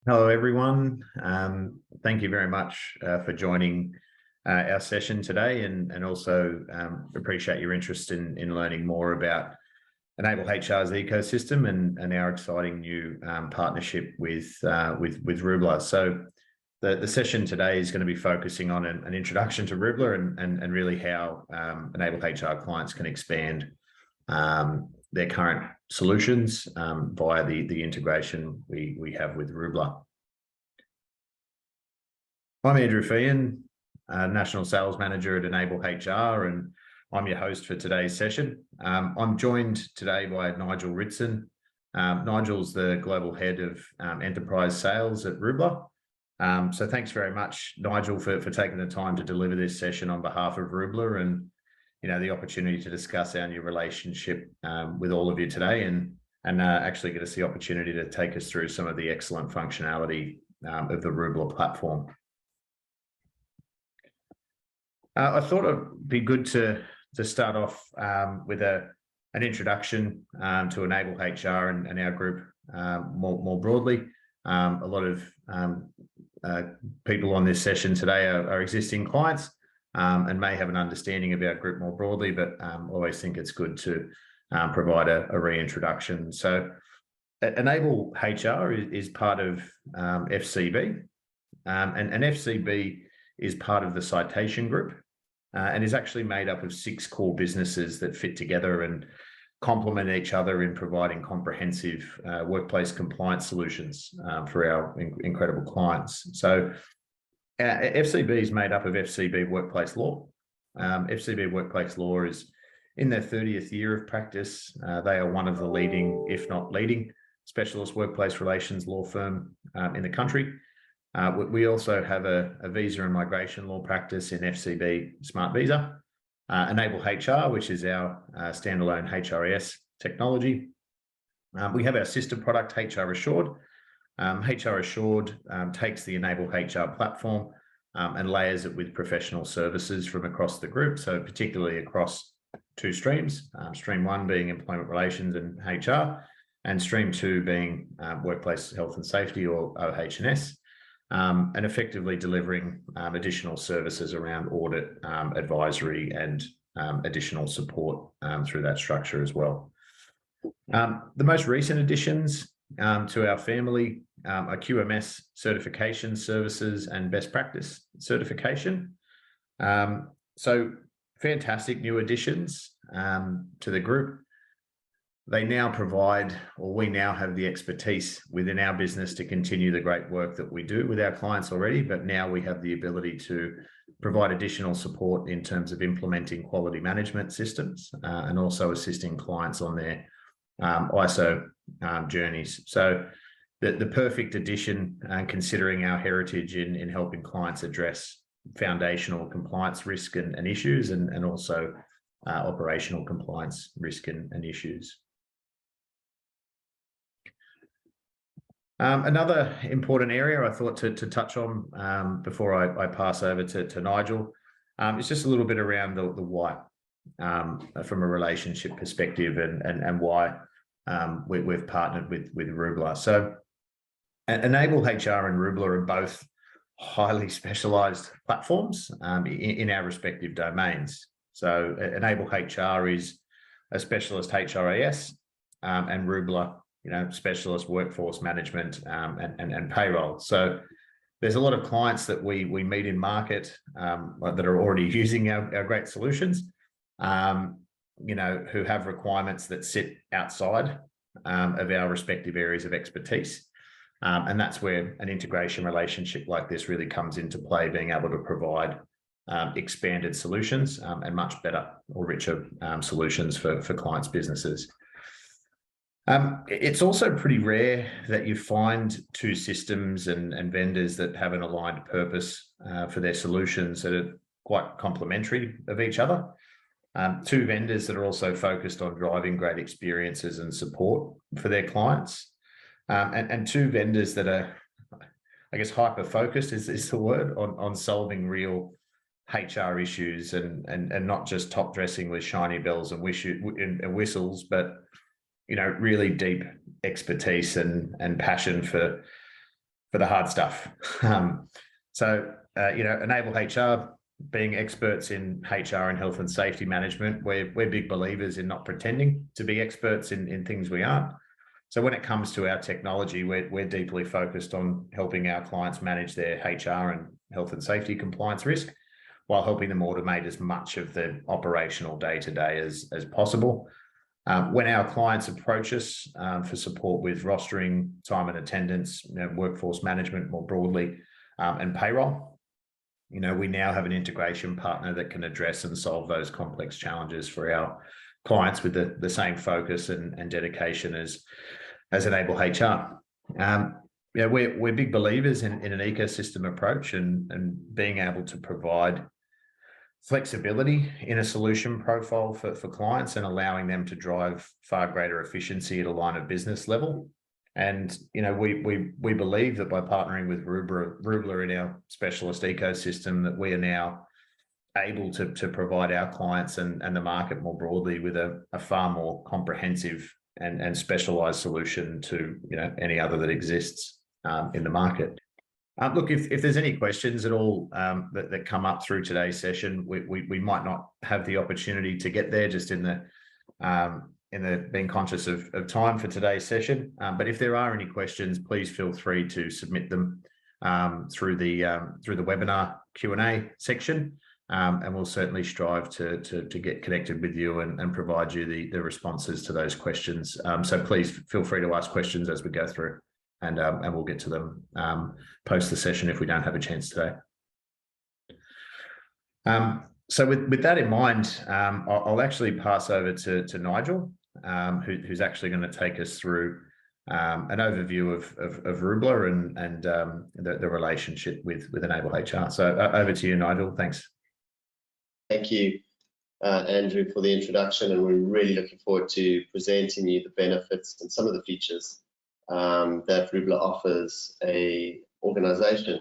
Hello, everyone. Thank you very much for joining our session today, and also appreciate your interest in learning more about enableHR's ecosystem and our exciting new partnership with Roubler. So the session today is going to be focusing on an introduction to Roubler and really how enableHR clients can expand their current solutions via the integration we have with Roubler. I'm Andrew Feehan, National Sales Manager at enableHR, and I'm your host for today's session. I'm joined today by Nigel Ritson. Nigel's the Global Head of Enterprise Sales at Roubler. So thanks very much, Nigel, for taking the time to deliver this session on behalf of Roubler and the opportunity to discuss our new relationship with all of you today and actually get us the opportunity to take us through some of the excellent functionality of the Roubler platform. I thought it'd be good to start off with an introduction to enableHR and our group more broadly. A lot of people on this session today are existing clients and may have an understanding of our group more broadly, but always think it's good to provide a reintroduction. So enableHR is part of FCB, and FCB is part of the Citation Group and is actually made up of 6 core businesses that fit together and complement each other in providing comprehensive workplace compliance solutions for our incredible clients. So FCB is made up of FCB Workplace Law. FCB Workplace Law is in their 30th year of practice. They are one of the leading, if not leading, specialist workplace relations law firm in the country. We also have a visa and migration law practice in FCB Smart Visa, enableHR, which is our standalone HRIS technology. We have our sister product, HR Assured. HR Assured takes the enableHR platform and layers it with professional services from across the group, so particularly across 2 streams, stream 1 being employment relations and HR, and stream 2 being workplace health and safety, or OH&S. And effectively delivering additional services around audit, advisory, and additional support through that structure as well. The most recent additions to our family are QMS certification services and best practice certification. So fantastic new additions to the group. They now provide, or we now have the expertise within our business to continue the great work that we do with our clients already, but now we have the ability to provide additional support in terms of implementing quality management systems and also assisting clients on their ISO journeys. So the perfect addition, considering our heritage in helping clients address foundational compliance risk and issues, and also operational compliance risk and issues. Another important area I thought to touch on before I pass over to Nigel is just a little bit around the why from a relationship perspective and why we've partnered with Roubler. So enableHR and Roubler are both highly specialized platforms in our respective domains. So enableHR is a specialist HRIS and Roubler, specialist workforce management and payroll. So there's a lot of clients that we meet in market that are already using our great solutions, who have requirements that sit outside of our respective areas of expertise. And that's where an integration relationship like this really comes into play, being able to provide expanded solutions and much better or richer solutions for clients' businesses. It's also pretty rare that you find 2 systems and vendors that have an aligned purpose for their solutions that are quite complementary of each other. 2 vendors that are also focused on driving great experiences and support for their clients. And 2 vendors that are, I guess, hyper-focused is the word, on solving real HR issues and not just top dressing with shiny bells and whistles, but really deep expertise and passion for for the hard stuff. enableHR, being experts in HR and health and safety management, we're big believers in not pretending to be experts in things we aren't. So when it comes to our technology, we're deeply focused on helping our clients manage their HR and health and safety compliance risk, while helping them automate as much of the operational day-to-day as possible. When our clients approach us for support with rostering, time and attendance, workforce management more broadly, and payroll, we now have an integration partner that can address and solve those complex challenges for our clients with the same focus and dedication as enableHR. We're big believers in an ecosystem approach and being able to provide flexibility in a solution profile for clients and allowing them to drive far greater efficiency at a line of business level. And we believe that by partnering with Roubler in our specialist ecosystem, that we are now able to provide our clients and the market more broadly with a far more comprehensive and specialized solution to any other that exists in the market. Look, if there's any questions at all that come up through today's session, we might not have the opportunity to get there just in the being conscious of time for today's session. But if there are any questions, please feel free to submit them through the webinar Q&A section, and we'll certainly strive to get connected with you and provide you the responses to those questions. So please feel free to ask questions as we go through. And we'll get to them post the session if we don't have a chance today. So with that in mind, I'll actually pass over to Nigel, who's actually going to take us through an overview of Roubler and the relationship with enableHR. So over to you, Nigel. Thanks. Thank you, Andrew, for the introduction, and we're really looking forward to presenting you the benefits and some of the features that Roubler offers a organization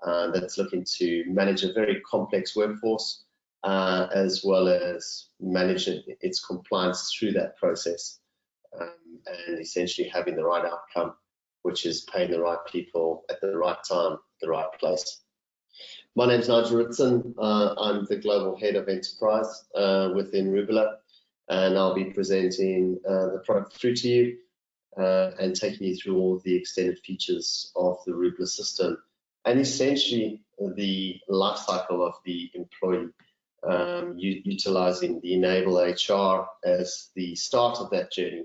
that's looking to manage a very complex workforce, as well as managing its compliance through that process, and essentially having the right outcome, which is paying the right people at the right time, the right place. My name is Nigel Ritson. I'm the Global Head of Enterprise within Roubler, and I'll be presenting the product through to you and taking you through all the extended features of the Roubler system, and essentially the life cycle of the employee, utilizing the enableHR as the start of that journey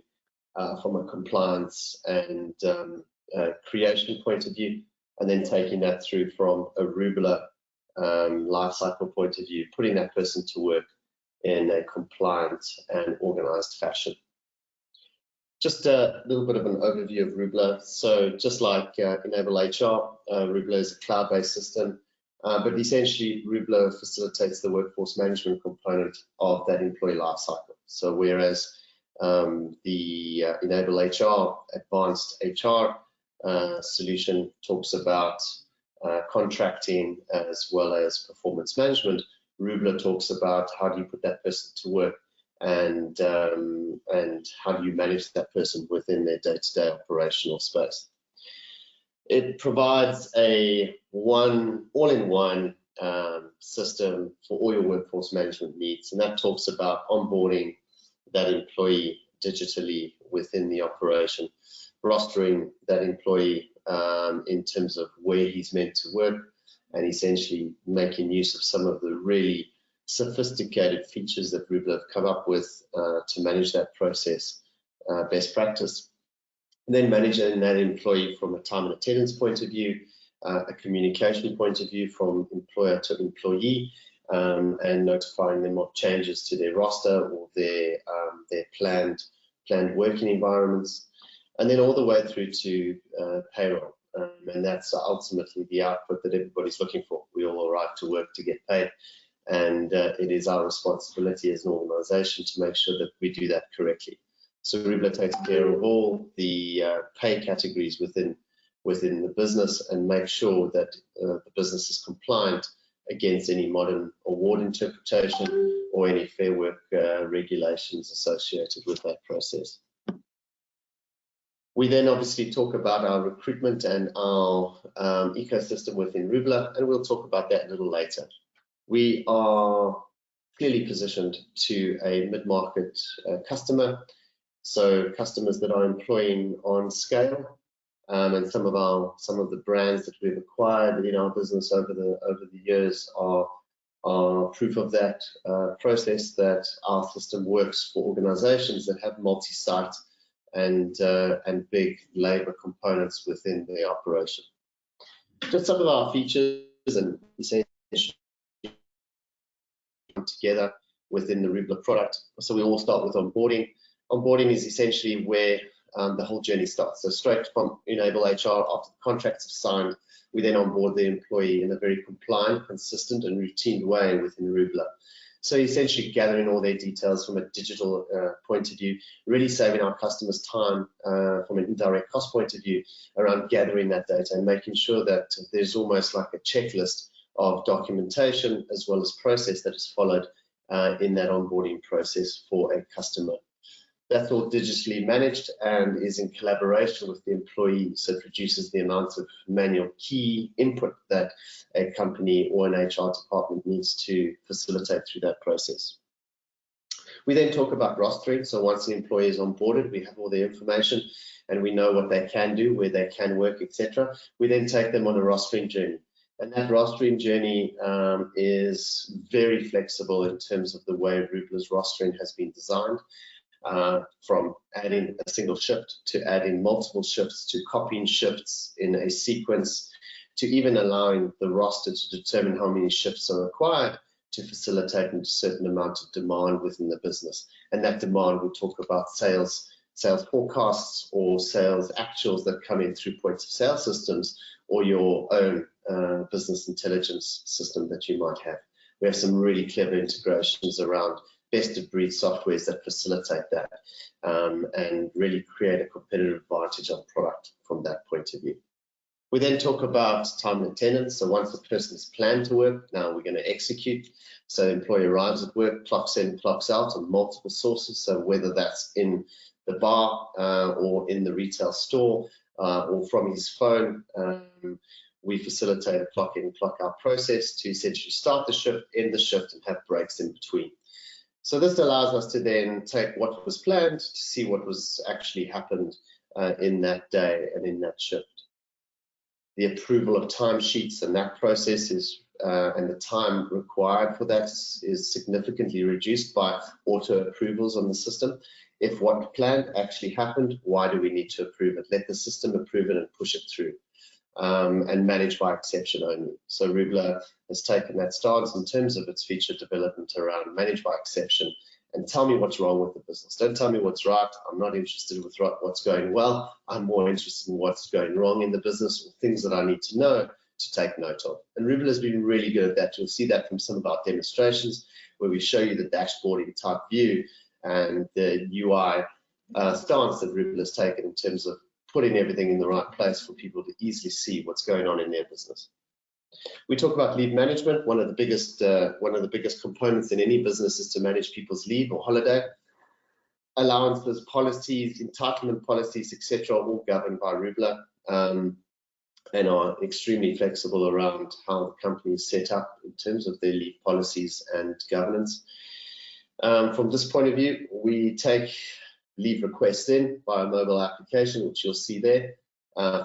from a compliance and creation point of view, and then taking that through from a Roubler life cycle point of view, putting that person to work in a compliant and organized fashion. Just a little bit of an overview of Roubler. So just like enableHR, Roubler is a cloud-based system, but essentially Roubler facilitates the workforce management component of that employee lifecycle. So whereas the enableHR advanced HR solution talks about contracting as well as performance management, Roubler talks about how do you put that person to work and how do you manage that person within their day-to-day operational space. It provides a all-in-one system for all your workforce management needs, and that talks about onboarding that employee digitally within the operation, rostering that employee in terms of where he's meant to work, and essentially making use of some of the really sophisticated features that Roubler have come up with to manage that process, best practice. And then managing that employee from a time and attendance point of view, a communication point of view from employer to employee, and notifying them of changes to their roster or their planned working environments, and then all the way through to payroll. And that's ultimately the output that everybody's looking for. We all arrive to work to get paid, and it is our responsibility as an organization to make sure that we do that correctly. So Roubler takes care of all the pay categories within the business and make sure that the business is compliant against any modern award interpretation or any fair work regulations associated with that process. We then obviously talk about our recruitment and our ecosystem within Roubler, and we'll talk about that a little later. We are clearly positioned to a mid-market customer, so customers that are employing on scale, and some of the brands that we've acquired in our business over the years are proof of that process, that our system works for organizations that have multi-site and big labor components within the operation. Just some of our features and essentially come together within the Roubler product. So we all start with onboarding. Onboarding is essentially where the whole journey starts. So straight from enableHR, after the contracts are signed, we then onboard the employee in a very compliant, consistent and routine way within Roubler. So essentially gathering all their details from a digital point of view, really saving our customers time from an indirect cost point of view around gathering that data and making sure that there's almost like a checklist of documentation as well as process that is followed in that onboarding process for a customer. That's all digitally managed and is in collaboration with the employee, so it reduces the amount of manual key input that a company or an HR department needs to facilitate through that process. We then talk about rostering. So once an employee is onboarded, we have all the information and we know what they can do, where they can work, etc. We then take them on a rostering journey. And that rostering journey is very flexible in terms of the way Roubler's rostering has been designed. From adding a single shift to adding multiple shifts to copying shifts in a sequence to even allowing the roster to determine how many shifts are required to facilitate a certain amount of demand within the business. And that demand, we talk about sales forecasts or sales actuals that come in through points of sale systems or your own business intelligence system that you might have. We have some really clever integrations around best of breed softwares that facilitate that and really create a competitive advantage on product from that point of view. We then talk about time and attendance. So once the person is planned to work, now we're going to execute. So employee arrives at work, clocks in, clocks out on multiple sources. So whether that's in the bar or in the retail store or from his phone, we facilitate a clock in, clock out process to essentially start the shift, end the shift, and have breaks in between. So this allows us to then take what was planned to see what was actually happened in that day and in that shift. The approval of timesheets and that process is and the time required for that is significantly reduced by auto approvals on the system. If what planned actually happened, why do we need to approve it? Let the system approve it and push it through. And manage by exception only. So Roubler has taken that stance in terms of its feature development around manage by exception and tell me what's wrong with the business. Don't tell me what's right. I'm not interested with what's going well. I'm more interested in what's going wrong in the business or things that I need to know to take note of. And Roubler has been really good at that. You'll see that from some of our demonstrations where we show you the dashboarding type view and the UI stance that Roubler has taken in terms of putting everything in the right place for people to easily see what's going on in their business. We talk about leave management. One of the biggest components in any business is to manage people's leave or holiday. Allowances, policies, entitlement policies, etc., are all governed by Roubler and are extremely flexible around how the company is set up in terms of their leave policies and governance. From this point of view, we take leave requests in by a mobile application, which you'll see there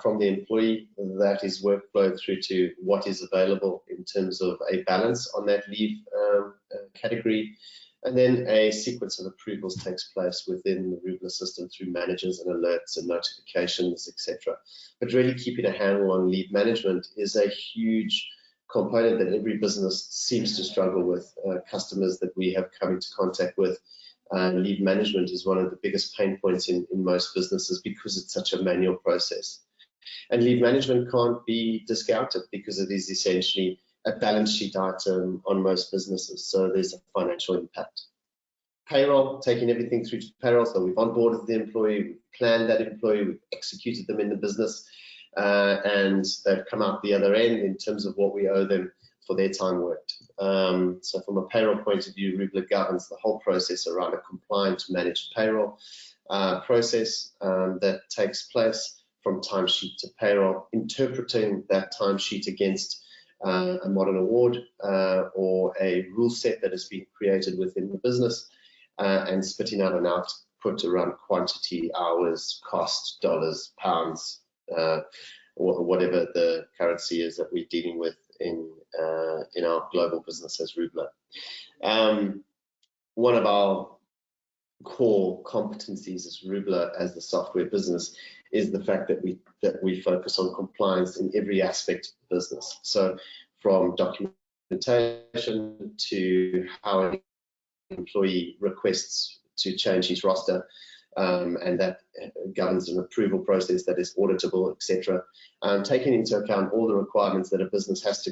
from the employee. That is workflow through to what is available in terms of a balance on that leave category. And then a sequence of approvals takes place within the Roubler system through managers and alerts and notifications, etc. But really keeping a handle on leave management is a huge component that every business seems to struggle with. Customers that we have come into contact with, leave management is one of the biggest pain points in most businesses because it's such a manual process. And leave management can't be discounted because it is essentially a balance sheet item on most businesses, so there's a financial impact. Payroll, taking everything through to payroll, so we've onboarded the employee, we've planned that employee, we've executed them in the business, and they've come out the other end in terms of what we owe them for their time worked. So from a payroll point of view, Roubler governs the whole process around a compliant managed payroll. process that takes place from timesheet to payroll, interpreting that timesheet against a modern award or a rule set that has been created within the business, and spitting out an output around quantity, hours, cost, dollars, pounds, whatever the currency is that we're dealing with in our global business as Roubler. One of our core competencies as Roubler, as the software business, is the fact that we focus on compliance in every aspect of the business. So from documentation to how an employee requests to change his roster, and that governs an approval process that is auditable, etc. Taking into account all the requirements that a business has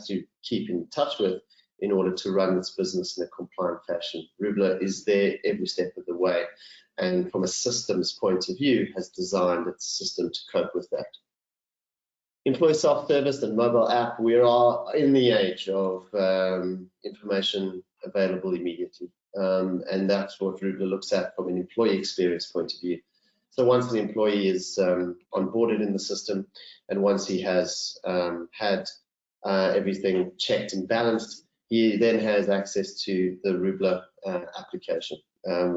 to keep in touch with in order to run its business in a compliant fashion. Roubler is there every step of the way, and from a systems point of view, has designed its system to cope with that. Employee self-service and mobile app, we are in the age of information available immediately. And that's what Roubler looks at from an employee experience point of view. So once an employee is onboarded in the system, and once he has had everything checked and balanced, he then has access to the Roubler application,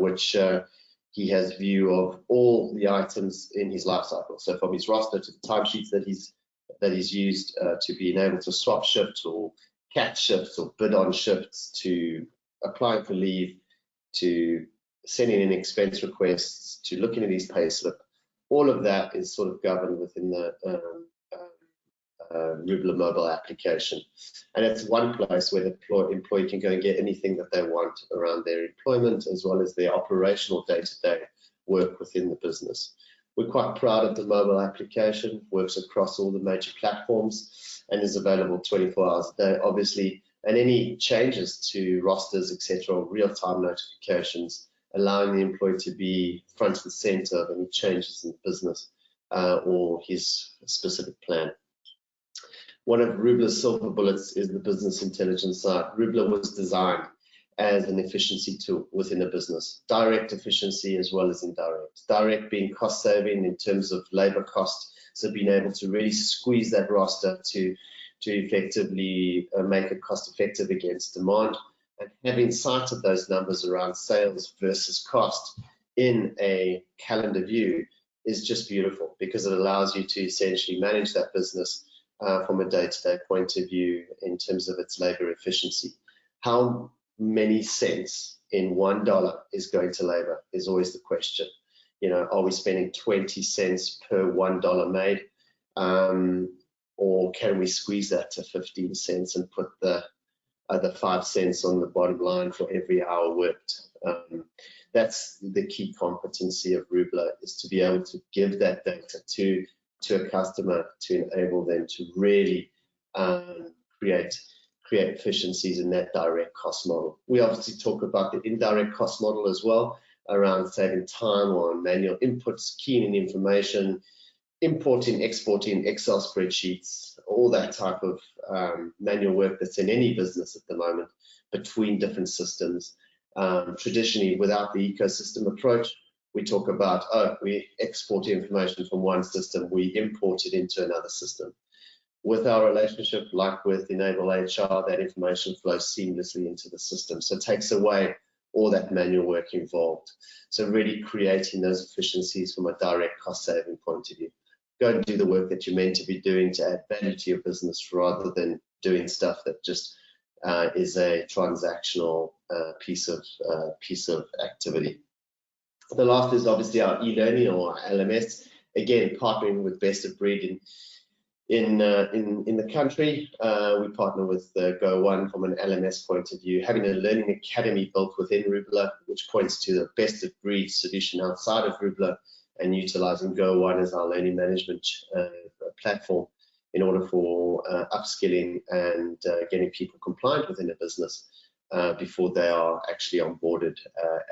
which he has view of all the items in his life cycle. So from his roster to the timesheets that he's used, to being able to swap shifts or catch shifts or bid on shifts, to applying for leave, to sending in expense requests, to looking at his payslip. All of that is sort of governed within the Roubler mobile application, and it's one place where the employee can go and get anything that they want around their employment, as well as their operational day-to-day work within the business. We're quite proud of the mobile application, works across all the major platforms, and is available 24 hours a day, obviously, and any changes to rosters, etc., or real-time notifications, allowing the employee to be front and center of any changes in the business or his specific plan. One of Roubler's silver bullets is the business intelligence side. Roubler was designed as an efficiency tool within a business, direct efficiency as well as indirect. Direct being cost saving in terms of labor cost, so being able to really squeeze that roster to effectively make it cost effective against demand, and having sight of those numbers around sales versus cost in a calendar view is just beautiful, because it allows you to essentially manage that business from a day-to-day point of view in terms of its labor efficiency. How many cents in $1 is going to labor is always the question. You know, are we spending 20 cents per $1 made, or can we squeeze that to 15 cents and put the other 5 cents on the bottom line for every hour worked? That's the key competency of Roubler, is to be able to give that data to a customer to enable them to really create efficiencies in that direct cost model. We obviously talk about the indirect cost model as well, around saving time on manual inputs, keying in information, importing, exporting Excel spreadsheets, all that type of manual work that's in any business at the moment between different systems. Traditionally, without the ecosystem approach, we talk about, oh, we export information from one system, we import it into another system. With our relationship, like with enableHR, that information flows seamlessly into the system. So it takes away all that manual work involved. So really creating those efficiencies from a direct cost saving point of view. Go and do the work that you're meant to be doing to add value to your business, rather than doing stuff that just is a transactional piece of activity. The last is obviously our e-learning, or LMS. Again, partnering with best of breed in the country. We partner with Go1 from an LMS point of view, having a learning academy built within Roubler, which points to the best of breed solution outside of Roubler, and utilizing Go1 as our learning management platform in order for upskilling and getting people compliant within a business before they are actually onboarded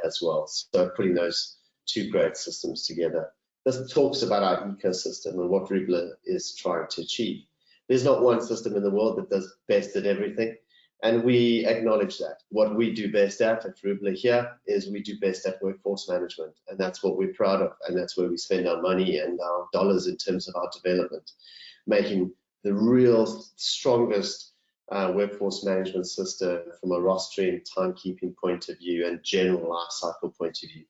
as well. So putting those two great systems together. This talks about our ecosystem and what Roubler is trying to achieve. There's not one system in the world that does best at everything. And we acknowledge that. What we do best at Roubler here is we do best at workforce management, and that's what we're proud of, and that's where we spend our money and our dollars in terms of our development, making the real strongest workforce management system from a rostering, timekeeping point of view and general life cycle point of view.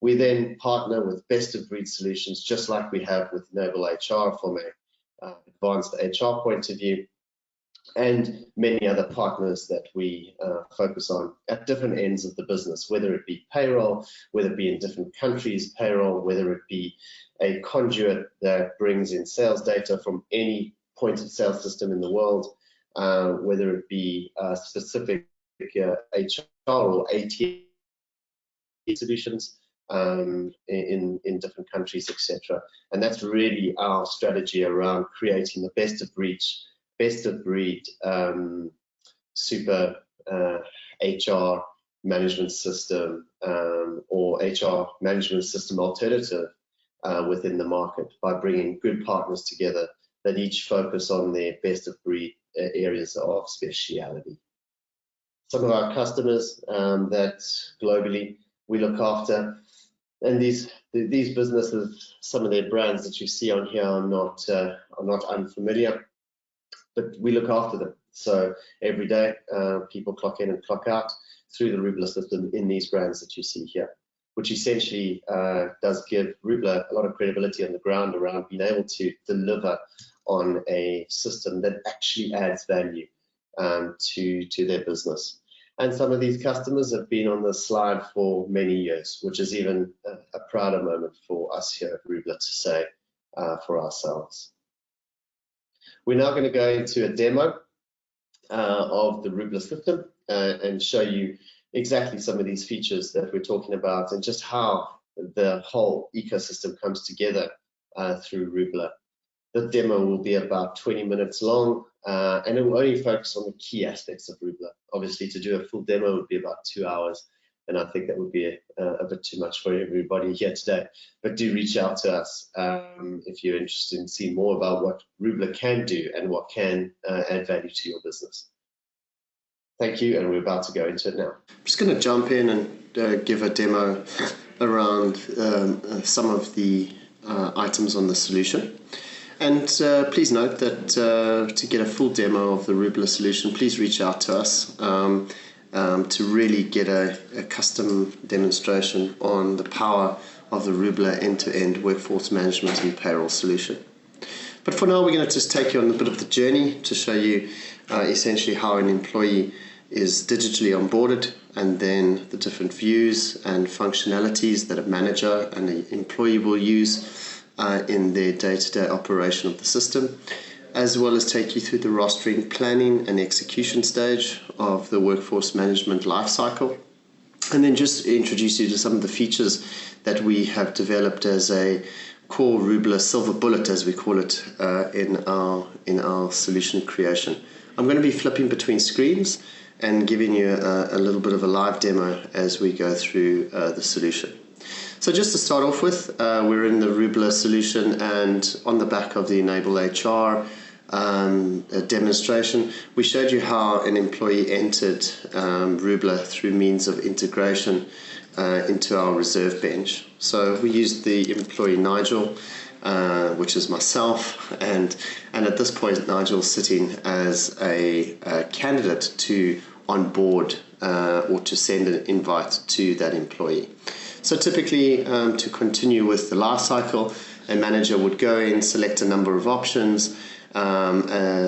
We then partner with best of breed solutions, just like we have with enableHR from a advanced HR point of view, and many other partners that we focus on at different ends of the business, whether it be payroll, whether it be in different countries payroll, whether it be a conduit that brings in sales data from any point of sale system in the world, whether it be specific HR or AT solutions in different countries, etc. And that's really our strategy around creating the best of breed super HR management system or HR management system alternative within the market by bringing good partners together that each focus on their best of breed areas of speciality. Some of our customers that globally we look after, and these businesses, some of their brands that you see on here are not unfamiliar, but we look after them. So every day, people clock in and clock out through the Roubler system in these brands that you see here, which essentially does give Roubler a lot of credibility on the ground around being able to deliver on a system that actually adds value to their business. And some of these customers have been on this slide for many years, which is even a prouder moment for us here at Roubler to say for ourselves. We're now going to go into a demo of the Roubler system and show you exactly some of these features that we're talking about and just how the whole ecosystem comes together through Roubler. The demo will be about 20 minutes long and it will only focus on the key aspects of Roubler. Obviously, to do a full demo would be about 2 hours, and I think that would be a bit too much for everybody here today. But do reach out to us if you're interested in seeing more about what Roubler can do and what can add value to your business. Thank you, and we're about to go into it now. I'm just going to jump in and give a demo around some of the items on the solution. And please note that to get a full demo of the Roubler solution, please reach out to us to really get a custom demonstration on the power of the Roubler end-to-end workforce management and payroll solution. But for now, we're going to just take you on a bit of the journey to show you essentially how an employee is digitally onboarded, and then the different views and functionalities that a manager and an employee will use in their day-to-day operation of the system, as well as take you through the rostering, planning and execution stage of the workforce management lifecycle, and then just introduce you to some of the features that we have developed as a core Roubler silver bullet, as we call it, in our solution creation. I'm going to be flipping between screens and giving you a little bit of a live demo as we go through the solution. So just to start off with, we're in the Roubler solution, and on the back of the enableHR demonstration, we showed you how an employee entered Roubler through means of integration into our reserve bench. So we used the employee Nigel, which is myself, and at this point Nigel's sitting as a candidate to onboard or to send an invite to that employee. So typically, to continue with the life cycle, a manager would go in, select a number of options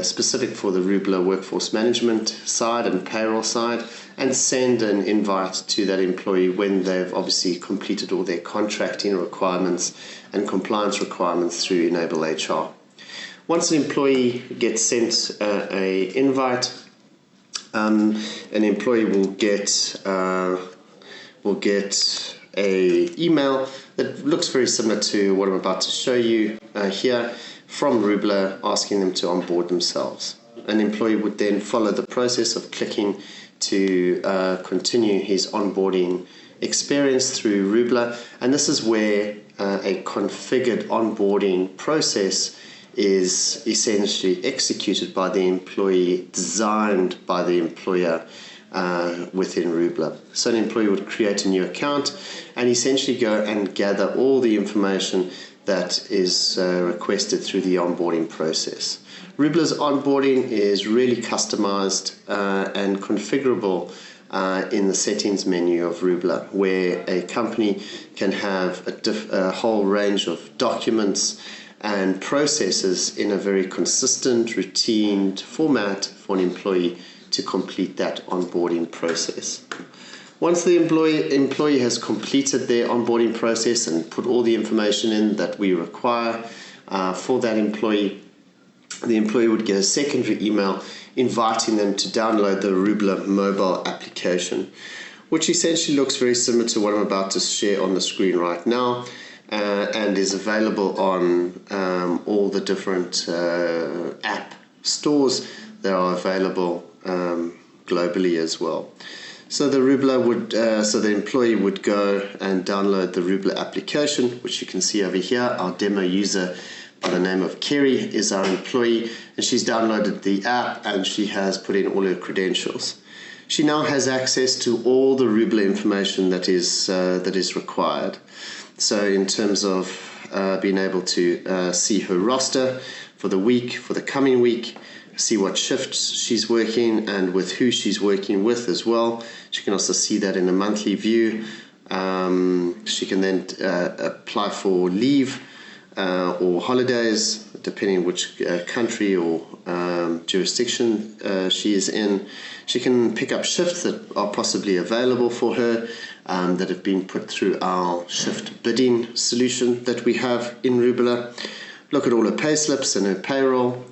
specific for the Roubler workforce management side and payroll side, and send an invite to that employee when they've obviously completed all their contracting requirements and compliance requirements through enableHR. Once an employee gets sent an invite, an employee will get a email that looks very similar to what I'm about to show you here from Roubler, asking them to onboard themselves. An employee would then follow the process of clicking to continue his onboarding experience through Roubler, and this is where a configured onboarding process is essentially executed by the employee, designed by the employer within Roubler. So an employee would create a new account and essentially go and gather all the information that is requested through the onboarding process. Roubler's onboarding is really customized and configurable in the settings menu of Roubler, where a company can have a whole range of documents and processes in a very consistent, routine format for an employee to complete that onboarding process. Once the employee has completed their onboarding process and put all the information in that we require for that employee, the employee would get a secondary email inviting them to download the Roubler mobile application, which essentially looks very similar to what I'm about to share on the screen right now, and is available on all the different app stores that are available globally as well. So the employee would go and download the Roubler application, which you can see over here. Our demo user by the name of Kerry is our employee, and she's downloaded the app and she has put in all her credentials. She now has access to all the Roubler information that is required. So in terms of being able to see her roster for the week, for the coming week, see what shifts she's working and with who she's working with as well. She can also see that in a monthly view. She can then apply for leave or holidays, depending on which country or jurisdiction she is in. She can pick up shifts that are possibly available for her that have been put through our shift bidding solution that we have in Roubler. Look at all her pay slips and her payroll,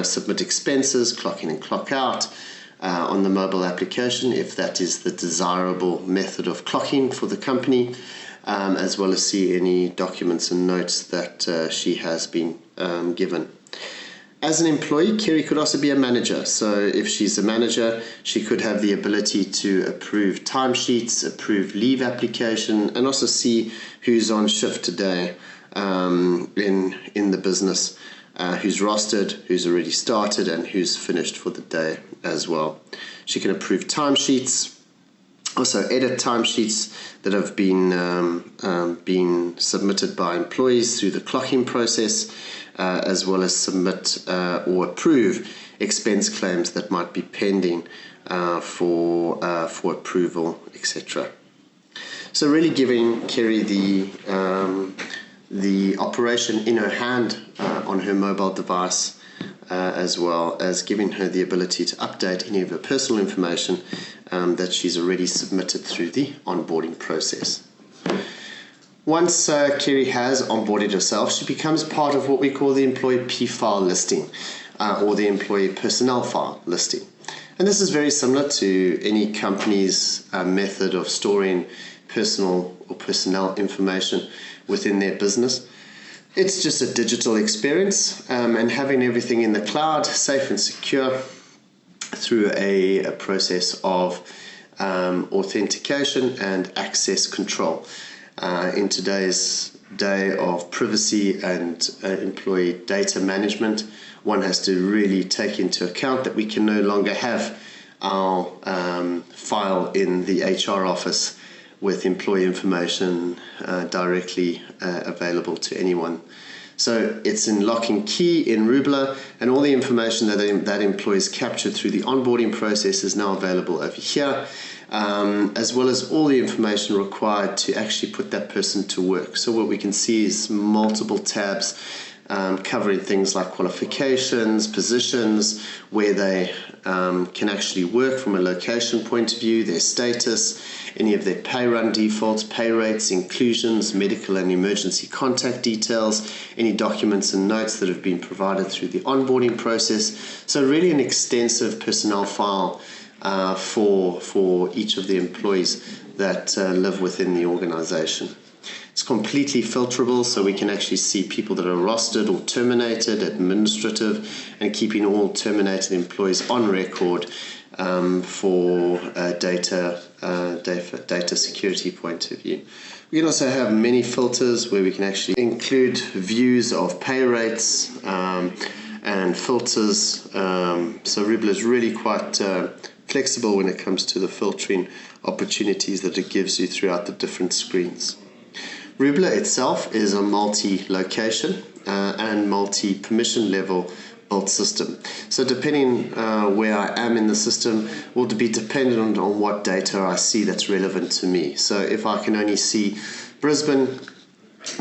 submit expenses, clock in and clock out on the mobile application if that is the desirable method of clocking for the company, as well as see any documents and notes that she has been given. As an employee, Kerry could also be a manager. So if she's a manager, she could have the ability to approve timesheets, approve leave application, and also see who's on shift today in the business, who's rostered, who's already started, and who's finished for the day as well. She can approve timesheets, also edit timesheets that have been submitted by employees through the clocking process, as well as submit or approve expense claims that might be pending for approval, etc. So really giving Kerry the operation in her hand on her mobile device, as well as giving her the ability to update any of her personal information that she's already submitted through the onboarding process. Once Kerry has onboarded herself, she becomes part of what we call the employee P-file listing, or the employee personnel file listing. And this is very similar to any company's method of storing personal or personnel information within their business. It's just a digital experience, and having everything in the cloud, safe and secure, through a process of authentication and access control. In today's day of privacy and employee data management, one has to really take into account that we can no longer have our file in the HR office with employee information directly available to anyone. So it's in lock and key in Roubler, and all the information that employees captured through the onboarding process is now available over here, as well as all the information required to actually put that person to work. So what we can see is multiple tabs covering things like qualifications, positions, where they can actually work from a location point of view, their status, any of their pay run defaults, pay rates, inclusions, medical and emergency contact details, any documents and notes that have been provided through the onboarding process. So really an extensive personnel file for each of the employees that live within the organization. It's completely filterable, so we can actually see people that are rostered or terminated, administrative, and keeping all terminated employees on record for data security point of view. We can also have many filters where we can actually include views of pay rates and filters. So Roubler is really quite flexible when it comes to the filtering opportunities that it gives you throughout the different screens. Roubler itself is a multi-location and multi-permission level built system. So depending where I am in the system will be dependent on what data I see that's relevant to me. So if I can only see Brisbane,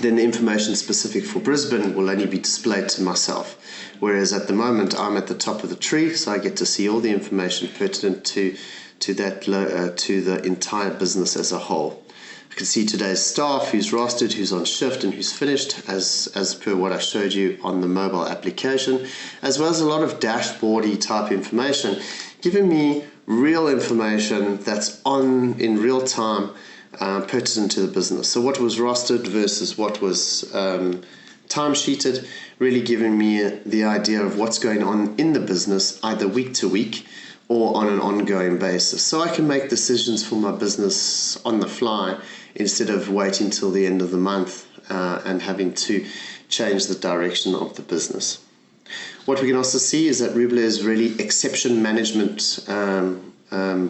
then the information specific for Brisbane will only be displayed to myself. Whereas at the moment I'm at the top of the tree, so I get to see all the information pertinent to the entire business as a whole. I can see today's staff, who's rostered, who's on shift, and who's finished, as per what I showed you on the mobile application, as well as a lot of dashboardy type information, giving me real information that's on in real time, pertinent to the business. So what was rostered versus what was timesheeted, really giving me the idea of what's going on in the business, either week to week or on an ongoing basis. So I can make decisions for my business on the fly instead of waiting till the end of the month and having to change the direction of the business. What we can also see is that Roubler is really exception management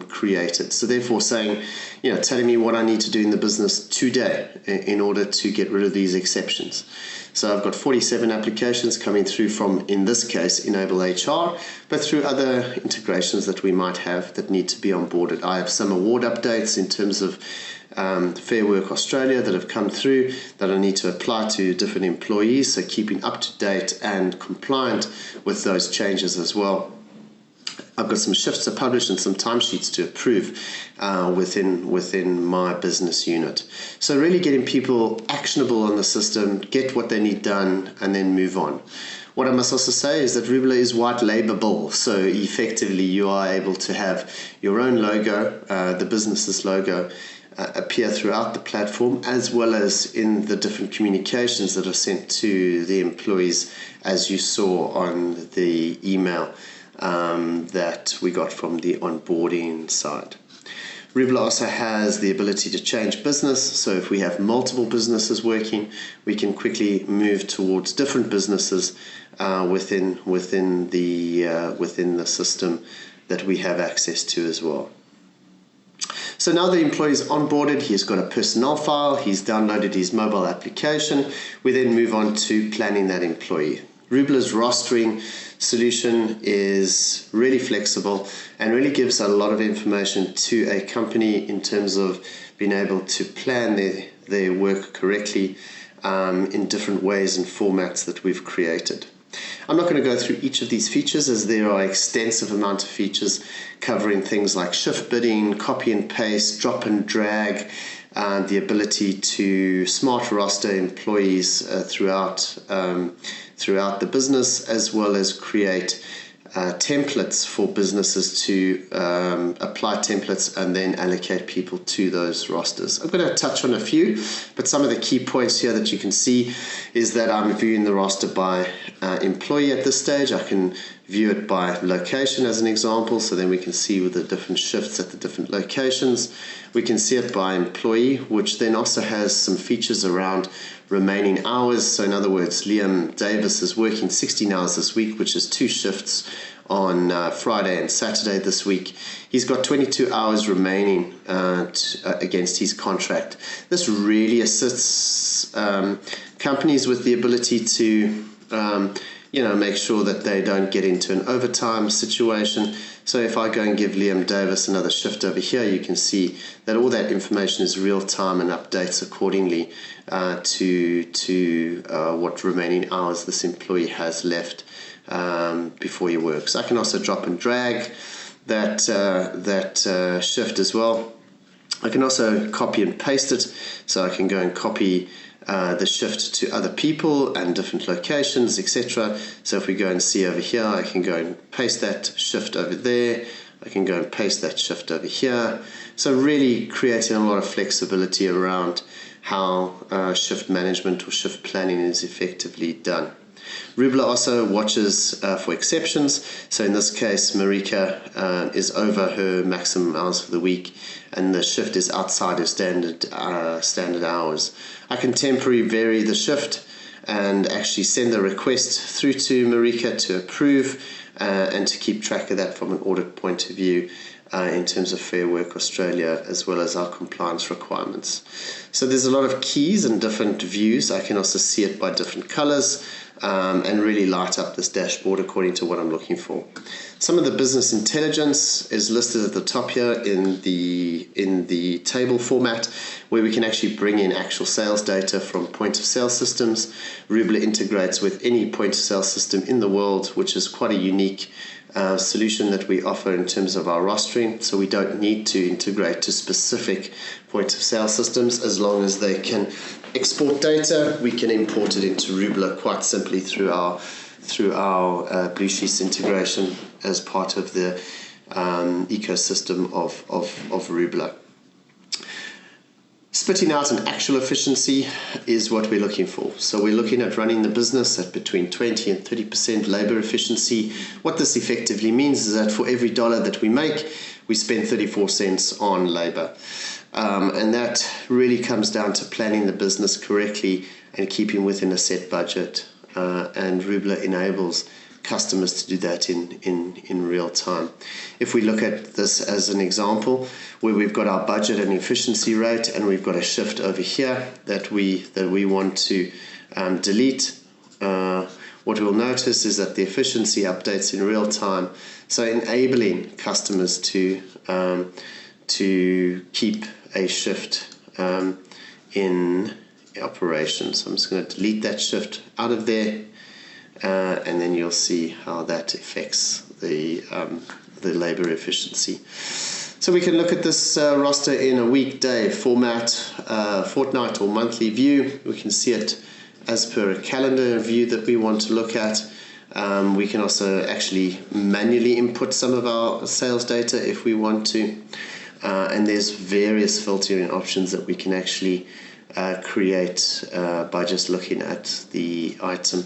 created. So therefore saying, telling me what I need to do in the business today in order to get rid of these exceptions. So I've got 47 applications coming through from, in this case, enableHR, but through other integrations that we might have that need to be onboarded. I have some award updates in terms of Fair Work Australia that have come through that I need to apply to different employees, so keeping up to date and compliant with those changes as well. I've got some shifts to publish and some timesheets to approve within my business unit. So really getting people actionable on the system, get what they need done, and then move on. What I must also say is that Roubler is white labelable, so effectively you are able to have your own logo, the business's logo, appear throughout the platform, as well as in the different communications that are sent to the employees, as you saw on the email that we got from the onboarding side. Roubler also has the ability to change business, so if we have multiple businesses working, we can quickly move towards different businesses within the system that we have access to as well. So now the employee is onboarded, he's got a personnel file, he's downloaded his mobile application. We then move on to planning that employee. Roubler's rostering solution is really flexible and really gives a lot of information to a company in terms of being able to plan their work correctly in different ways and formats that we've created. I'm not going to go through each of these features, as there are extensive amount of features covering things like shift bidding, copy and paste, drop and drag, the ability to smart roster employees throughout the business, as well as create templates for businesses to apply templates and then allocate people to those rosters. I'm going to touch on a few, but some of the key points here that you can see is that I'm viewing the roster by employee at this stage. I can view it by location as an example, so then we can see with the different shifts at the different locations. We can see it by employee, which then also has some features around remaining hours. So in other words, Liam Davis is working 16 hours this week, which is 2 shifts on Friday and Saturday this week. He's got 22 hours remaining against his contract. This really assists companies with the ability to make sure that they don't get into an overtime situation. So if I go and give Liam Davis another shift over here, you can see that all that information is real time and updates accordingly to what remaining hours this employee has left before he works. I can also drop and drag that shift as well. I can also copy and paste it, so I can go and copy the shift to other people and different locations, etc. So if we go and see over here, I can go and paste that shift over there. I can go and paste that shift over here. So really creating a lot of flexibility around how shift management or shift planning is effectively done. Roubler also watches for exceptions. So in this case, Marika is over her maximum hours for the week, and the shift is outside her standard hours. I can temporarily vary the shift and actually send the request through to Marika to approve and to keep track of that from an audit point of view in terms of Fair Work Australia, as well as our compliance requirements. So there's a lot of keys and different views. I can also see it by different colors and really light up this dashboard according to what I'm looking for. Some of the business intelligence is listed at the top here in the table format, where we can actually bring in actual sales data from point of sale systems. Roubler integrates with any point of sale system in the world, which is quite a unique solution that we offer in terms of our rostering. So we don't need to integrate to specific point of sale systems. As long as they can export data, we can import it into Roubler quite simply through our Blue Sheets integration as part of the ecosystem of Roubler. Spitting out an actual efficiency is what we're looking for. So we're looking at running the business at between 20 and 30% labor efficiency. What this effectively means is that for every dollar that we make, we spend 34 cents on labor. And that really comes down to planning the business correctly and keeping within a set budget. And Roubler enables customers to do that in real time. If we look at this as an example, where we've got our budget and efficiency rate, and we've got a shift over here that we want to delete, what we'll notice is that the efficiency updates in real time, so enabling customers to keep a shift in operation. So I'm just going to delete that shift out of there, and then you'll see how that affects the labor efficiency. So we can look at this roster in a weekday format, fortnight or monthly view. We can see it as per a calendar view that we want to look at. We can also actually manually input some of our sales data if we want to. And there's various filtering options that we can actually create by just looking at the item.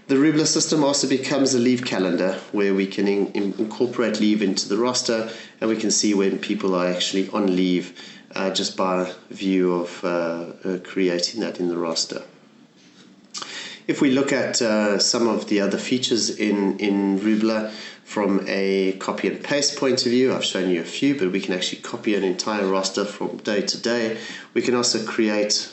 The Roubler system also becomes a leave calendar, where we can incorporate leave into the roster, and we can see when people are actually on leave just by view of creating that in the roster. If we look at some of the other features in Roubler from a copy and paste point of view, I've shown you a few, but we can actually copy an entire roster from day to day. We can also create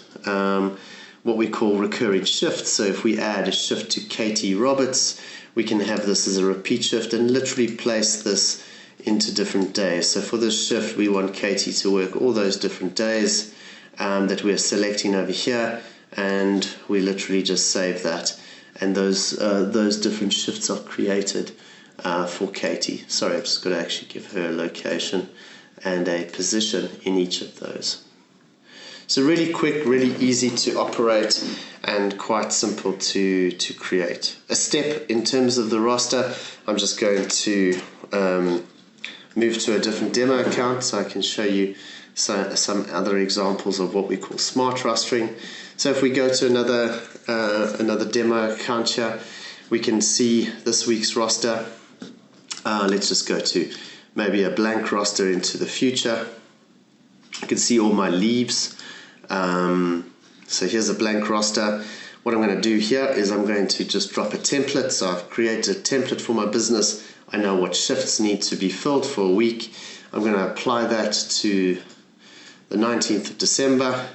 what we call recurring shifts. So if we add a shift to Katie Roberts, we can have this as a repeat shift and literally place this into different days. So for this shift, we want Katie to work all those different days that we're selecting over here, and we literally just save that, and those different shifts are created for Katie. Sorry, I've just got to actually give her a location and a position in each of those. So really quick, really easy to operate, and quite simple to create. A step in terms of the roster, I'm just going to move to a different demo account so I can show you some other examples of what we call smart rostering. So if we go to another demo account here, we can see this week's roster. Let's just go to maybe a blank roster into the future. I can see all my leaves. So here's a blank roster. What I'm going to do here is I'm going to just drop a template. So I've created a template for my business. I know what shifts need to be filled for a week. I'm going to apply that to the 19th of December.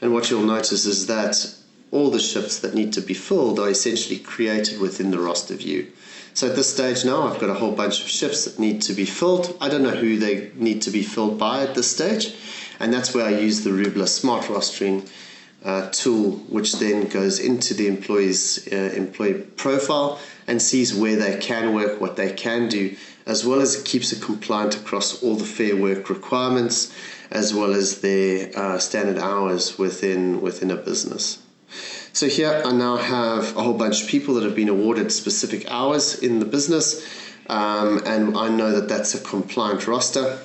And what you'll notice is that all the shifts that need to be filled are essentially created within the roster view. So at this stage now, I've got a whole bunch of shifts that need to be filled. I don't know who they need to be filled by at this stage. And that's where I use the Roubler Smart Rostering tool, which then goes into the employee profile and sees where they can work, what they can do, as well as keeps it compliant across all the Fair Work requirements, as well as their standard hours within a business. So here I now have a whole bunch of people that have been awarded specific hours in the business, and I know that that's a compliant roster.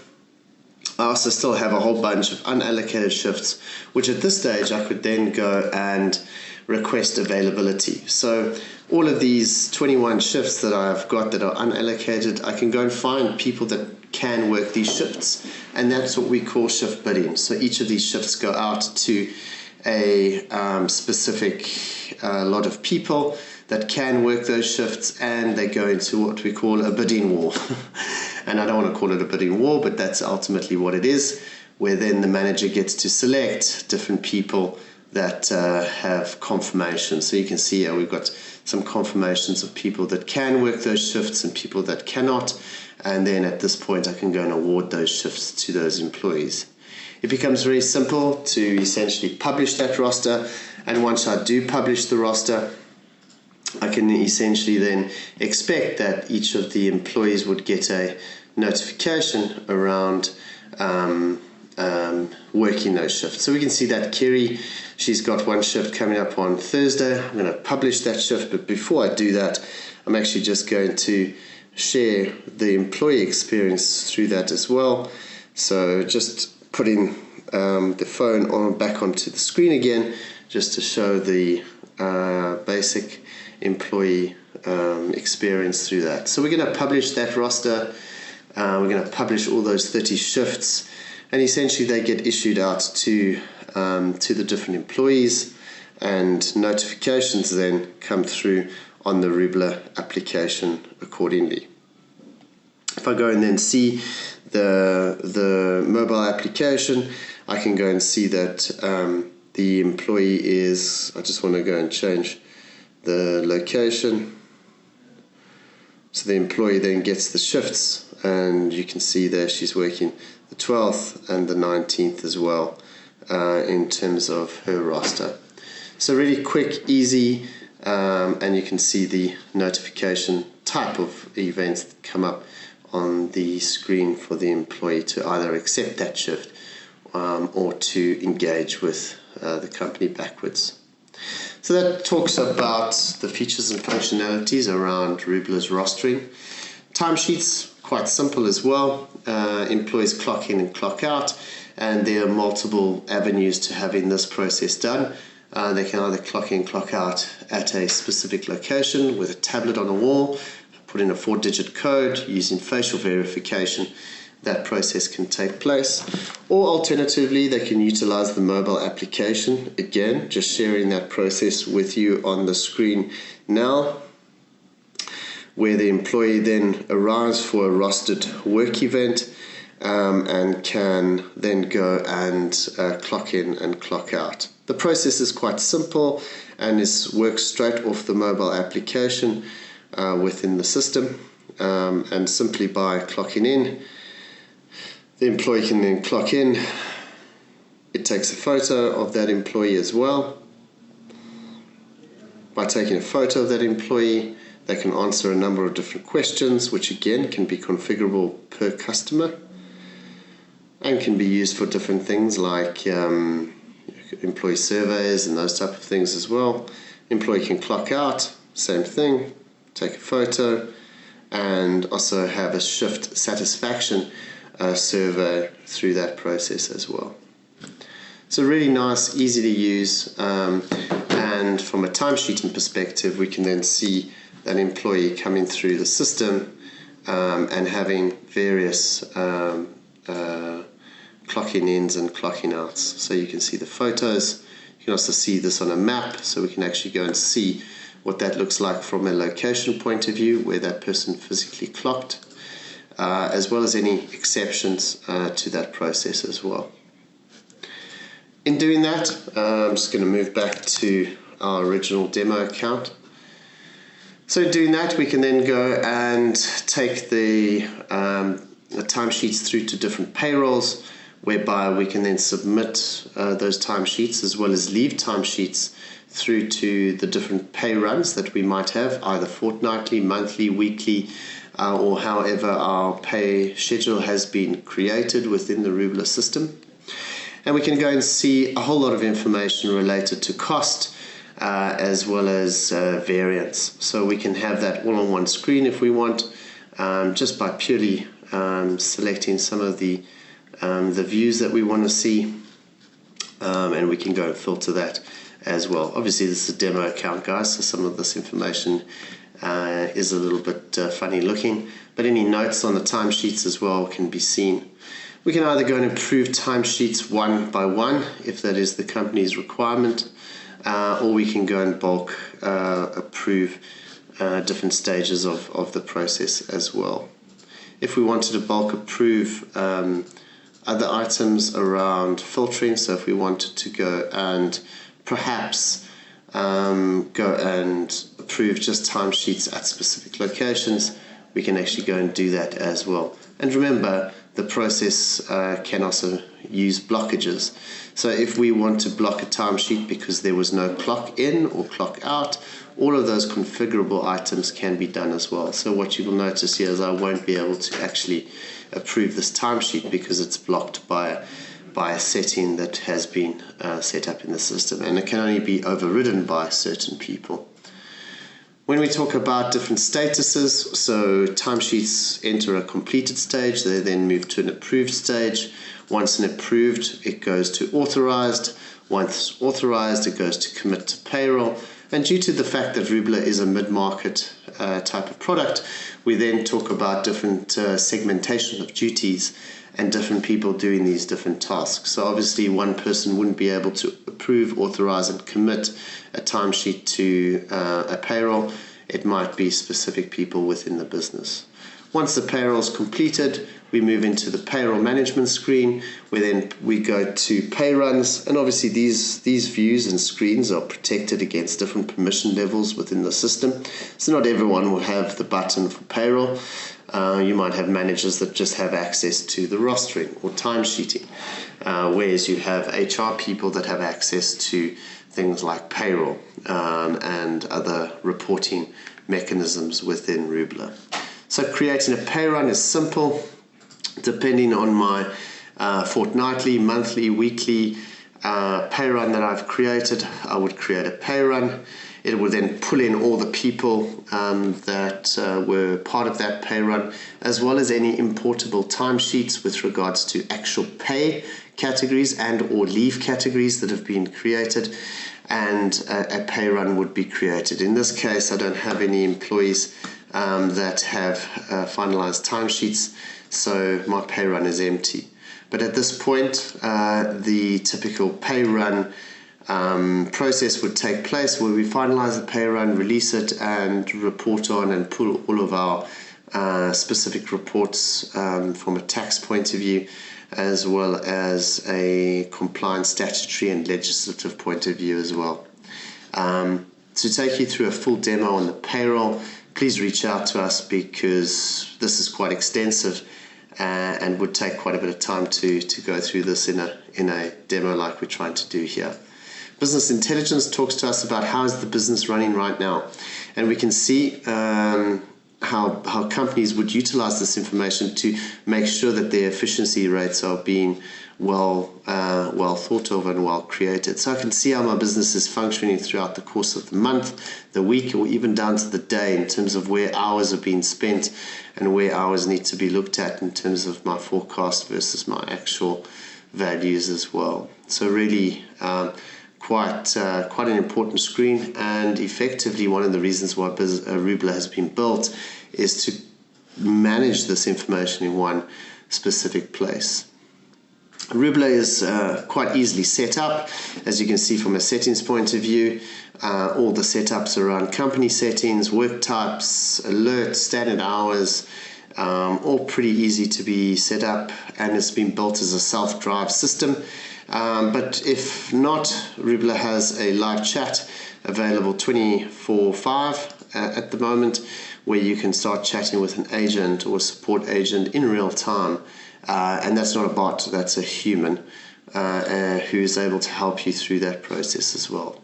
I also still have a whole bunch of unallocated shifts, which at this stage I could then go and request availability. So all of these 21 shifts that I've got that are unallocated, I can go and find people that can work these shifts, and that's what we call shift bidding. So each of these shifts go out to a specific lot of people that can work those shifts, and they go into what we call a bidding war. And I don't want to call it a bidding war, but that's ultimately what it is, where then the manager gets to select different people that have confirmation. So you can see here we've got some confirmations of people that can work those shifts and people that cannot, and then at this point I can go and award those shifts to those employees. It becomes very simple to essentially publish that roster, and once I do publish the roster, I can essentially then expect that each of the employees would get a notification around working those shifts. So we can see that Kerry, she's got one shift coming up on Thursday. I'm going to publish that shift, but before I do that, I'm actually just going to share the employee experience through that as well. So just putting the phone on back onto the screen again, just to show the basic employee experience through that. So we're going to publish that roster. We're going to publish all those 30 shifts, and essentially they get issued out to the different employees, and notifications then come through on the Roubler application accordingly. If I go and then see the mobile application, I can go and see that the employee is, I just want to go and change the location. So the employee then gets the shifts, and you can see there she's working the 12th and the 19th as well in terms of her roster. So really quick, easy, and you can see the notification type of events that come up on the screen for the employee to either accept that shift or to engage with the company backwards. So that talks about the features and functionalities around Roubler's rostering. Timesheets, quite simple as well. Employees clock in and clock out, and there are multiple avenues to having this process done. They can either clock in, clock out at a specific location with a tablet on a wall, put in a 4-digit code using facial verification. That process can take place, or alternatively they can utilize the mobile application. Again, just sharing that process with you on the screen now, where the employee then arrives for a rostered work event and can then go and clock in and clock out. The process is quite simple and works straight off the mobile application within the system, and simply by clocking in, the employee can then clock in. It takes a photo of that employee as well. By taking a photo of that employee, they can answer a number of different questions, which again can be configurable per customer and can be used for different things like employee surveys and those type of things as well. Employee can clock out, same thing, take a photo, and also have a shift satisfaction survey through that process as well. So really nice, easy to use, and from a timesheeting perspective, we can then see that employee coming through the system and having various clocking ins and clocking outs. So you can see the photos. You can also see this on a map, so we can actually go and see what that looks like from a location point of view, where that person physically clocked, as well as any exceptions to that process as well. In doing that, I'm just going to move back to our original demo account. So in doing that, we can then go and take the timesheets through to different payrolls, whereby we can then submit those timesheets as well as leave timesheets through to the different pay runs that we might have, either fortnightly, monthly, weekly, or however our pay schedule has been created within the Roubler system. And we can go and see a whole lot of information related to cost as well as variance. So we can have that all on one screen if we want, just by purely selecting some of the views that we want to see, and we can go and filter that as well. Obviously, this is a demo account, guys, so some of this information is a little bit funny looking, but any notes on the timesheets as well can be seen. We can either go and improve timesheets one by one, if that is the company's requirement, or we can go and bulk approve different stages of the process as well. If we wanted to bulk approve other items around filtering, so if we wanted to go and perhaps go and approve just timesheets at specific locations, we can actually go and do that as well. And remember, the process can also use blockages. So if we want to block a timesheet because there was no clock in or clock out, all of those configurable items can be done as well. So what you will notice here is I won't be able to actually approve this timesheet because it's blocked by a setting that has been set up in the system, and it can only be overridden by certain people. When we talk about different statuses, so timesheets enter a completed stage, they then move to an approved stage. Once an approved, it goes to authorized. Once authorized, it goes to commit to payroll. And due to the fact that Roubler is a mid-market type of product, we then talk about different segmentation of duties and different people doing these different tasks. So obviously one person wouldn't be able to approve, authorize and commit a timesheet to a payroll. It might be specific people within the business. Once the payroll is completed, we move into the payroll management screen, where then we go to pay runs, and obviously these views and screens are protected against different permission levels within the system. So not everyone will have the button for payroll. You might have managers that just have access to the rostering or timesheeting, whereas you have HR people that have access to things like payroll and other reporting mechanisms within Roubler. So creating a pay run is simple. Depending on my fortnightly, monthly, weekly pay run that I've created, I would create a pay run. It would then pull in all the people that were part of that pay run, as well as any importable timesheets with regards to actual pay categories and or leave categories that have been created, and a pay run would be created. In this case, I don't have any employees that have finalized timesheets, so my pay run is empty. But at this point, the typical pay run process would take place where we finalize the pay run, release it, and report on and pull all of our specific reports from a tax point of view, as well as a compliance, statutory and legislative point of view as well. To take you through a full demo on the payroll, please reach out to us, because this is quite extensive and would take quite a bit of time to go through this in a demo like we're trying to do here. Business intelligence talks to us about how is the business running right now, and we can see how companies would utilize this information to make sure that their efficiency rates are being well thought of and well created. So I can see how my business is functioning throughout the course of the month, the week, or even down to the day, in terms of where hours are being spent and where hours need to be looked at in terms of my forecast versus my actual values as well. So really quite an important screen, and effectively one of the reasons why Roubler has been built is to manage this information in one specific place. Roubler is quite easily set up, as you can see from a settings point of view. All the setups around company settings, work types, alerts, standard hours, all pretty easy to be set up, and it's been built as a self-drive system. But if not, Roubler has a live chat available 24/5 at the moment, where you can start chatting with an agent or a support agent in real time. And that's not a bot, that's a human who is able to help you through that process as well.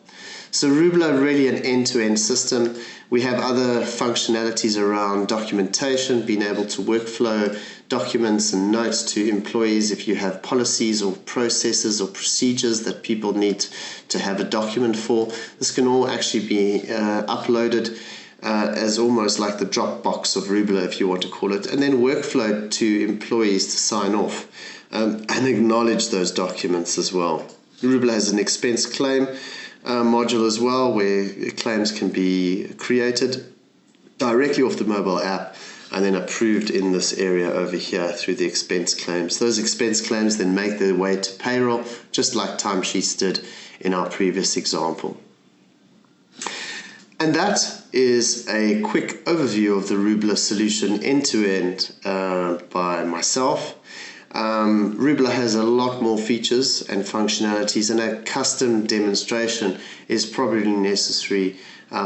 So Roubler, really an end-to-end system. We have other functionalities around documentation, being able to workflow documents and notes to employees if you have policies or processes or procedures that people need to have a document for. This can all actually be uploaded as almost like the Dropbox of Roubler, if you want to call it, and then workflow to employees to sign off and acknowledge those documents as well. Roubler has an expense claim module as well, where claims can be created directly off the mobile app and then approved in this area over here through the expense claims. Those expense claims then make their way to payroll, just like timesheets did in our previous example. And that is a quick overview of the Roubler solution end-to-end by myself. Roubler has a lot more features and functionalities, and a custom demonstration is probably necessary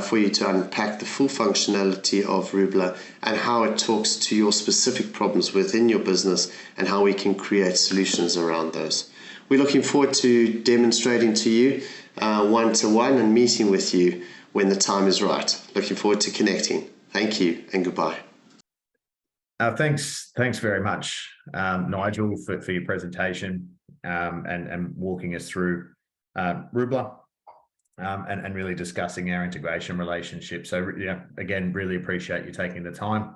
for you to unpack the full functionality of Roubler and how it talks to your specific problems within your business and how we can create solutions around those. We're looking forward to demonstrating to you one-to-one and meeting with you when the time is right. Looking forward to connecting. Thank you and goodbye. Thanks very much, Nigel, for your presentation and walking us through Roubler and really discussing our integration relationship. So, again, really appreciate you taking the time.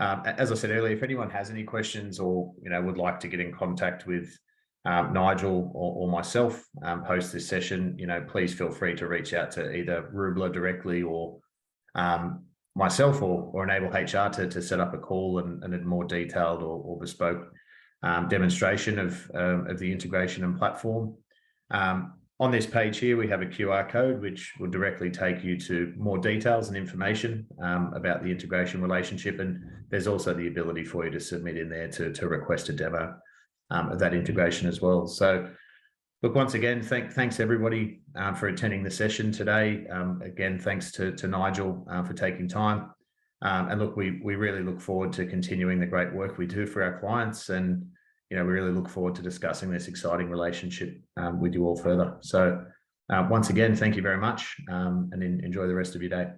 As I said earlier, if anyone has any questions or would like to get in contact with Nigel or myself post this session, please feel free to reach out to either Roubler directly or myself or enableHR to set up a call and a more detailed or bespoke demonstration of the integration and platform. On this page here, we have a QR code which will directly take you to more details and information about the integration relationship, and there's also the ability for you to submit in there to request a demo of that integration as well. So look, once again, thanks everybody for attending the session today. Again, thanks to Nigel for taking time. And look, we really look forward to continuing the great work we do for our clients, and we really look forward to discussing this exciting relationship with you all further. So once again, thank you very much, and enjoy the rest of your day.